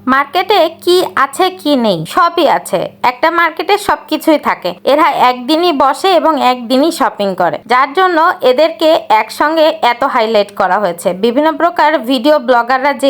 মার্কেটে কি আছে কি নেই সবই আছে। একটা মার্কেটে সবকিছুই থাকে। এরা একদিনই বসে এবং একদিনই শপিং করে, যার জন্য এদেরকে একসঙ্গে এত হাইলাইট করা হয়েছে। বিভিন্ন প্রকার ভিডিও ব্লগাররা যে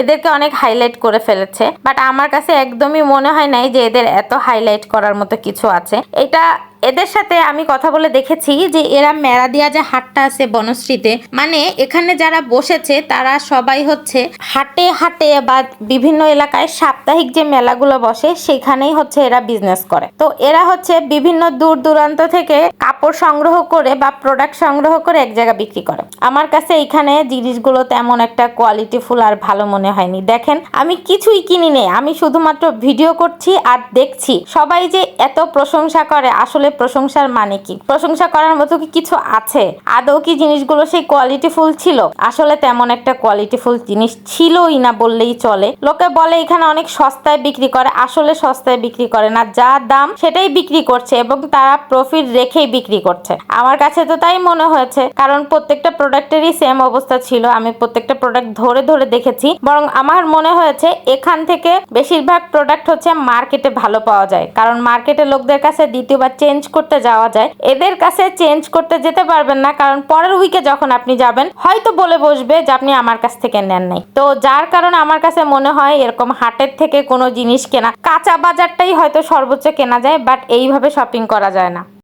এদেরকে অনেক হাইলাইট করে ফেলেছে, বাট আমার কাছে একদমই মনে হয় নাই যে এদের এত হাইলাইট করার মতো কিছু আছে। এটা এদের সাথে আমি কথা বলে দেখেছি যে এরা মেলা দিয়া যে হাটটা আছে বনশ্রীতে, মানে এখানে যারা বসেছে তারা সবাই হচ্ছে হাটে হাটে বা বিভিন্ন এলাকায় সাপ্তাহিক যে মেলাগুলো বসে সেখানেই হচ্ছে এরা বিজনেস করে। তো এরা হচ্ছে বিভিন্ন দূর দূরান্ত থেকে কাপড় সংগ্রহ করে বা প্রোডাক্ট সংগ্রহ করে এক জায়গায় বিক্রি করে। আমার কাছে এইখানে জিনিসগুলো তেমন একটা কোয়ালিটিফুল আর ভালো মনে হয়নি। দেখেন, আমি কিছুই কিনি নেই, আমি শুধুমাত্র ভিডিও করছি আর দেখছি সবাই যে এত প্রশংসা করে। আসলে প্রশংসার মানে কি? প্রশংসা করার মতো কি কিছু আছে? আদৌ কি জিনিসগুলো সেই কোয়ালিটিফুল ছিল? আসলে তেমন একটা কোয়ালিটিফুল জিনিস ছিলই না বললেই চলে। লোকে বলে এখানে অনেক সস্তায় বিক্রি করে, আসলে সস্তায় বিক্রি করে না, যা দাম সেটাই বিক্রি করছে এবং তারা প্রফিট রেখেই বিক্রি করছে। আমার কাছে তো তাই মনে হয়েছে, কারণ প্রত্যেকটা প্রোডাক্টেরই সেম অবস্থা ছিল। আমি প্রত্যেকটা প্রোডাক্ট ধরে ধরে দেখেছি, বরং আমার মনে হয়েছে এখান থেকে বেশিরভাগ প্রোডাক্ট হচ্ছে মার্কেটে ভালো পাওয়া যায়, কারণ মার্কেটে লোকদের কাছে দ্বিতীয়বার চেঞ্জ করতে যাওয়া যায়। এদের কাছে চেঞ্জ করতে যেতে পারবেন না, কারণ পরের উইকে যখন আপনি যাবেন হয়তো বলে বসবে যে আপনি আমার কাছ থেকে নেন নাই। তো যার কারণে আমার কাছে মনে হয় এরকম হাটের থেকে কোনো জিনিস কেনা, কাঁচা বাজারটাই হয়তো সর্বোচ্চ কেনা যায়, বাট এইভাবে শপিং করা যায় না।